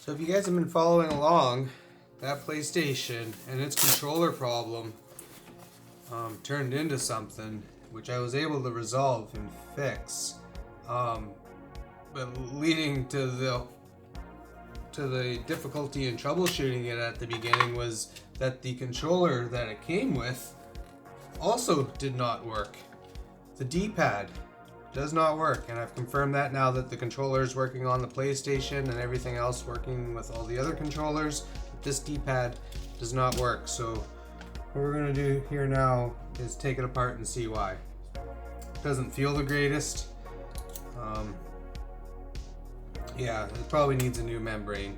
So if you guys have been following along, that PlayStation and its controller problem turned into something which I was able to resolve and fix, but leading to the difficulty in troubleshooting it at the beginning was that the controller that it came with also did not work. The D-pad does not work, and I've confirmed that now that the controller is working on the PlayStation and everything else working with all the other controllers. This D-pad does not work, so what we're going to do here now is take it apart and see why. It doesn't feel the greatest. Yeah, it probably needs a new membrane.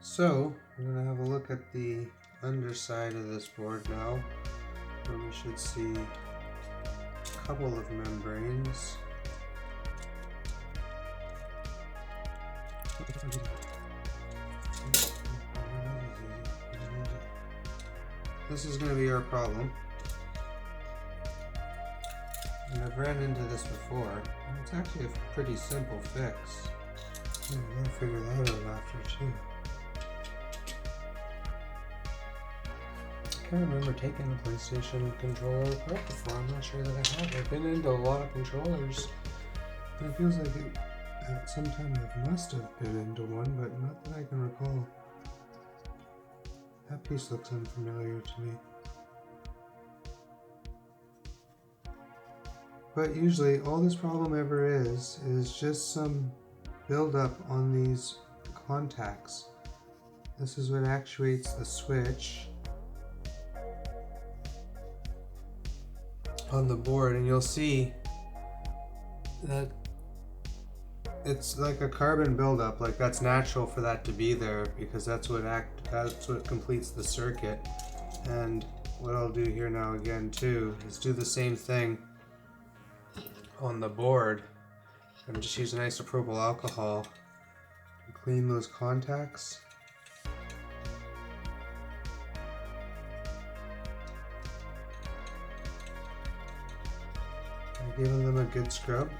So, we're going to have a look at the underside of this board now, where we should see a couple of membranes. This is going to be our problem. And I've ran into this before, and it's actually a pretty simple fix. I'm going to figure that out after too. I can't remember taking the PlayStation controller apart before. I'm not sure that I have. I've been into a lot of controllers, and it feels like at some time I must have been into one, but not that I can recall. That piece looks unfamiliar to me. But usually all this problem ever is just some buildup on these contacts. This is what actuates the switch on the board, and you'll see that it's like a carbon buildup. Like, that's natural for that to be there because that's what completes the circuit. And what I'll do here now again too is do the same thing on the board and just use an isopropyl alcohol to clean those contacts. Giving them a good scrub.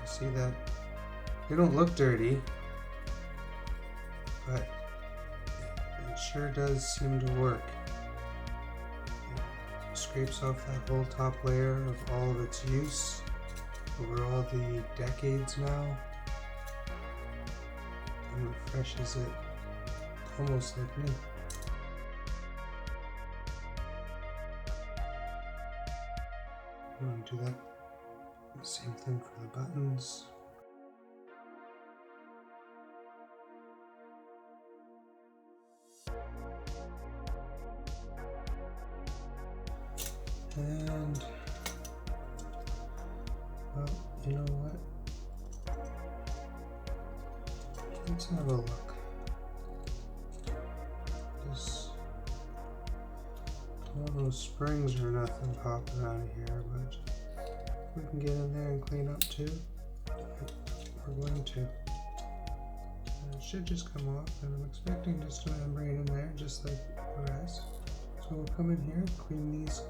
See that they don't look dirty, but it sure does seem to work. It scrapes off that whole top layer of all of its use over all the decades now, and refreshes it almost like new. I'm going to do that. Same thing for the buttons. And, well, you know what? Let's have a look. This, all those springs or nothing popping out of here, but we can get in there and clean up too. We're going to. And it should just come off, and I'm expecting just a membrane in there, just like the rest. So we'll come in here, clean these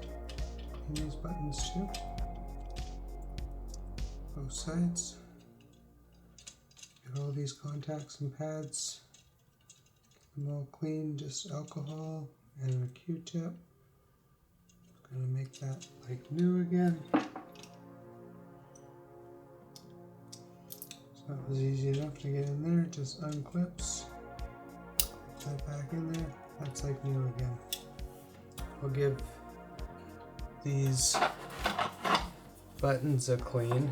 buttons too. Both sides. Get all these contacts and pads. Get them all clean, just alcohol and a Q-tip. Gonna make that like new again. So that was easy enough to get in there. It just unclips. Put that back in there. That's like new again. I'll give these buttons a clean.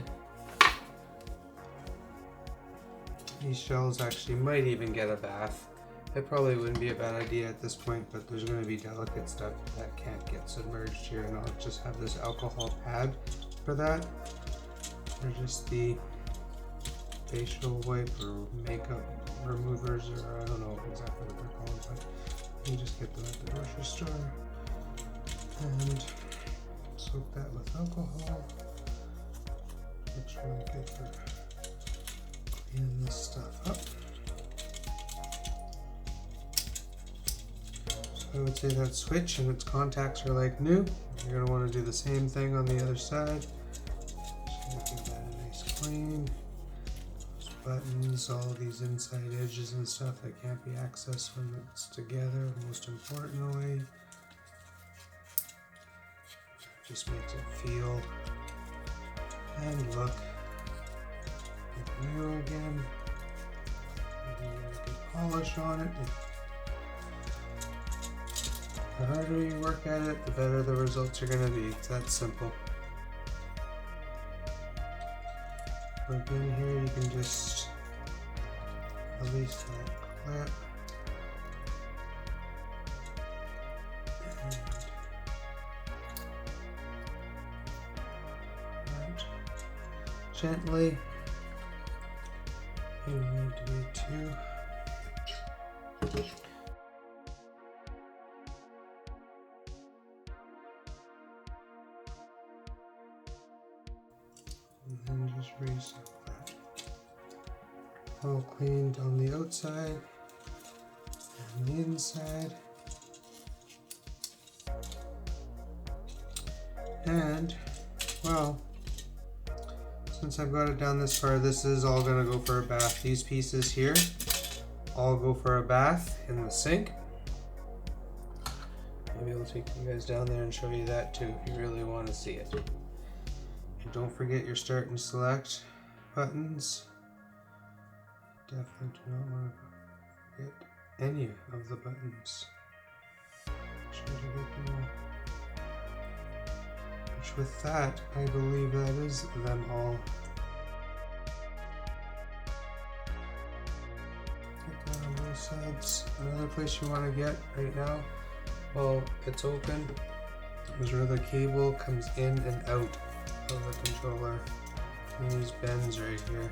These shells actually might even get a bath. It probably wouldn't be a bad idea at this point, but there's going to be delicate stuff that can't get submerged here, and I'll just have this alcohol pad for that, or just the facial wipe or makeup removers, or I don't know exactly what You just get them at the grocery store and soak that with alcohol. It's really good for cleaning this stuff up. So I would say that switch and its contacts are like new. You're going to want to do the same thing on the other side. So give that a nice clean. Those buttons, all these inside edges and stuff that can't be accessed when it's together, most importantly. Just makes it feel and look like new again. Maybe a good polish on it. The harder you work at it, the better the results are going to be. It's that simple. Look in here, you can just release that clip. And gently. You need to be too. And then just reset that. All cleaned on the outside and the inside. And, well, since I've got it down this far, this is all gonna go for a bath. These pieces here all go for a bath in the sink. Maybe I'll take you guys down there and show you that too if you really want to see it. And don't forget your start and select buttons. Definitely do not want to forget any of the buttons. Make sure to get them all. Which with that, I believe that is them all. Get that on both sides. Another place you want to get right now, while it's open, is where the cable comes in and out of the controller. And these bends right here.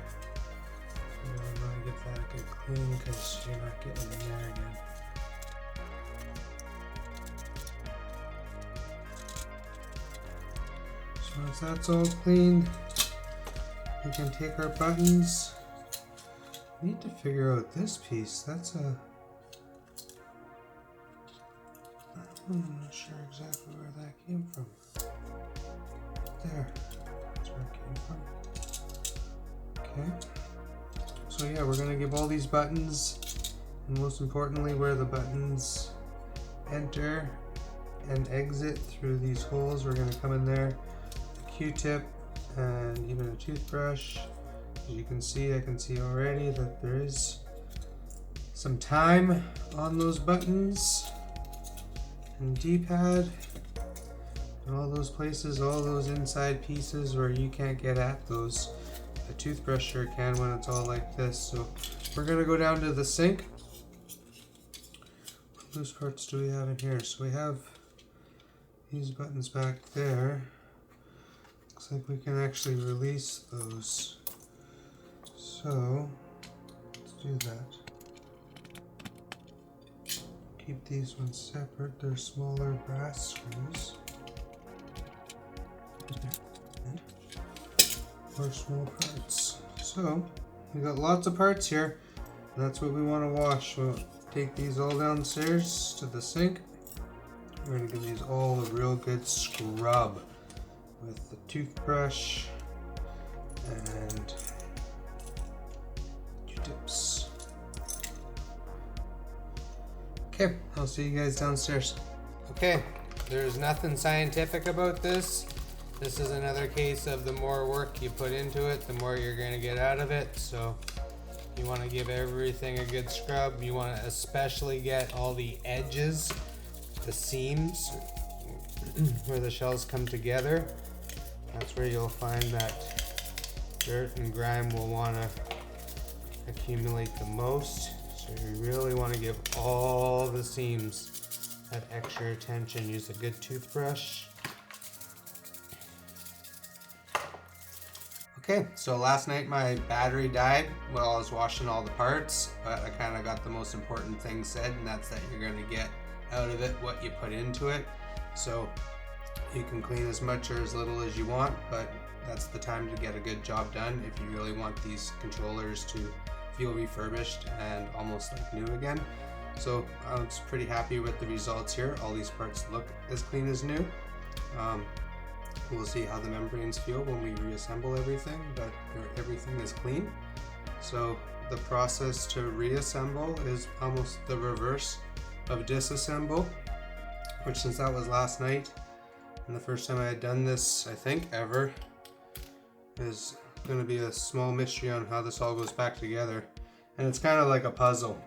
You want to get that good clean because you're not getting in there again. So once that's all cleaned, we can take our buttons. We need to figure out this piece. That's a... I'm not sure exactly where that came from. There. That's where it came from. Okay. So yeah, we're going to give all these buttons, and most importantly where the buttons enter and exit through these holes, we're going to come in there, a Q-tip and even a toothbrush. As you can see, I can see already that there is some time on those buttons and D-pad and all those places, all those inside pieces where you can't get at those. A toothbrush sure can when it's all like this. So we're gonna go down to the sink. What loose parts do we have in here? So we have these buttons back there. Looks like we can actually release those. So let's do that. Keep these ones separate. They're smaller brass screws. And or small parts. So we got lots of parts here. And that's what we want to wash. We'll take these all downstairs to the sink. We're going to give these all a real good scrub with the toothbrush and Q-tips. Okay, I'll see you guys downstairs. Okay, there's nothing scientific about this. This is another case of the more work you put into it, the more you're going to get out of it. So you want to give everything a good scrub. You want to especially get all the edges, the seams where the shells come together. That's where you'll find that dirt and grime will want to accumulate the most. So you really want to give all the seams that extra attention. Use a good toothbrush. Okay, so last night my battery died while I was washing all the parts, but I kind of got the most important thing said, and that's that you're going to get out of it what you put into it. So you can clean as much or as little as you want, but that's the time to get a good job done if you really want these controllers to feel refurbished and almost like new again. So I was pretty happy with the results here. All these parts look as clean as new. We'll see how the membranes feel when we reassemble everything, but everything is clean. So the process to reassemble is almost the reverse of disassemble, which, since that was last night and the first time I had done this, I think, ever, is going to be a small mystery on how this all goes back together. And it's kind of like a puzzle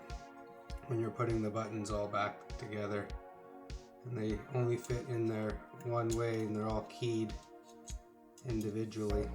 when you're putting the buttons all back together, and they only fit in there one way and they're all keyed individually.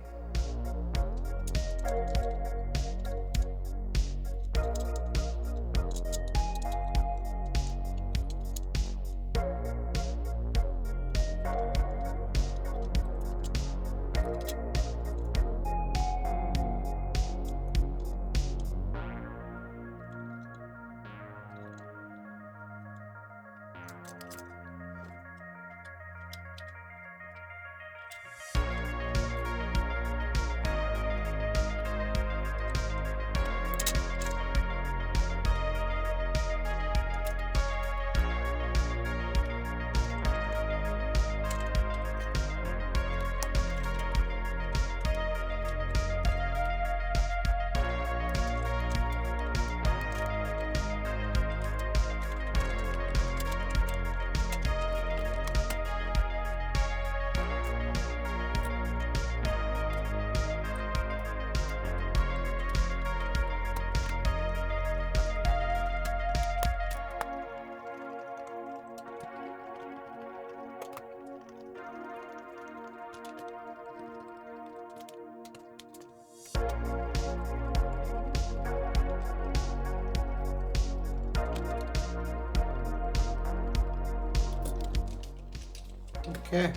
Okay,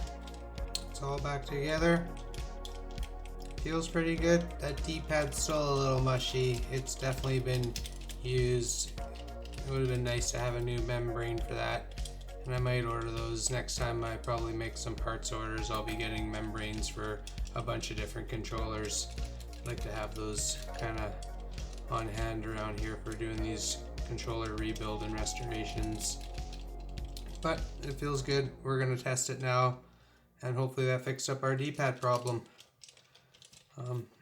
it's all back together. Feels pretty good. That D-pad's still a little mushy. It's definitely been used. It would have been nice to have a new membrane for that, and I might order those next time. I probably make some parts orders. I'll be getting membranes for a bunch of different controllers. I'd like to have those kind of on hand around here for doing these controller rebuild and restorations. But it feels good. We're going to test it now, and hopefully that fixed up our D-pad problem.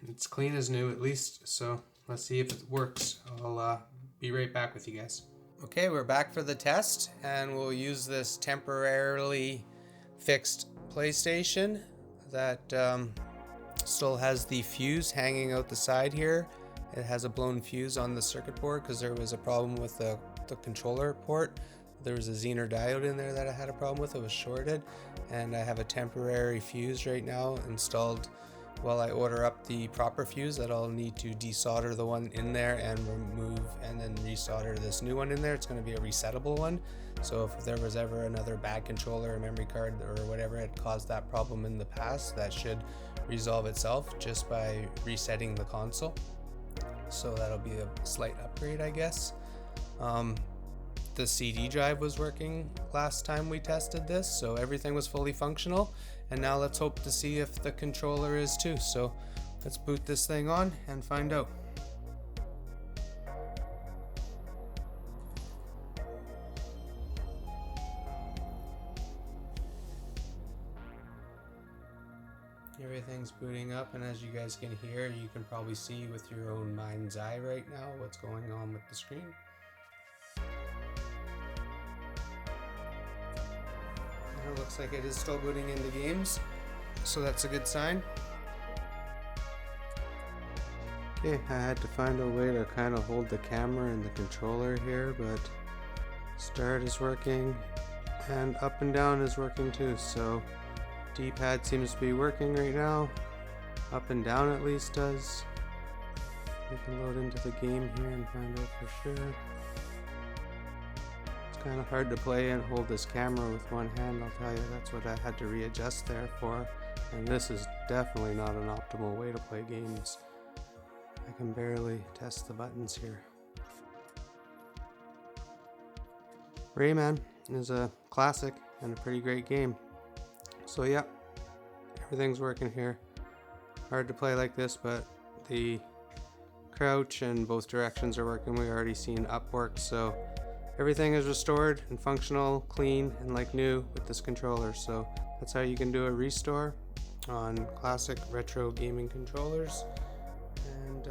It's clean as new at least, so let's see if it works. I'll be right back with you guys. Okay, we're back for the test, and we'll use this temporarily fixed PlayStation that still has the fuse hanging out the side here. It has a blown fuse on the circuit board because there was a problem with the controller port. There was a Zener diode in there that I had a problem with. It was shorted, and I have a temporary fuse right now installed while I order up the proper fuse that I'll need to desolder the one in there and remove and then resolder this new one in there. It's going to be a resettable one, so if there was ever another bad controller or memory card or whatever had caused that problem in the past, that should resolve itself just by resetting the console. So that'll be a slight upgrade, I guess. The CD drive was working last time we tested this, so everything was fully functional, and now let's hope to see if the controller is too. So let's boot this thing on and find out. Everything's booting up, and as you guys can hear, you can probably see with your own mind's eye right now what's going on with the screen. It looks like it is still booting into games, so that's a good sign. Okay, I had to find a way to kind of hold the camera and the controller here, but start is working and up and down is working too, so D-pad seems to be working right now. Up and down at least does. We can load into the game here and find out for sure. Kind of hard to play and hold this camera with one hand, I'll tell you. That's what I had to readjust there for, and this is definitely not an optimal way to play games. I can barely test the buttons here. Rayman, is a classic and a pretty great game. So yeah, everything's working here. Hard to play like this, but the crouch and both directions are working. We already seen up work, so everything is restored and functional, clean, and like new with this controller. So that's how you can do a restore on classic retro gaming controllers, and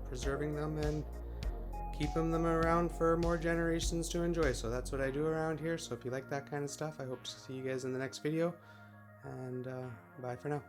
preserving them and keeping them around for more generations to enjoy. So that's what I do around here. So if you like that kind of stuff, I hope to see you guys in the next video, and bye for now.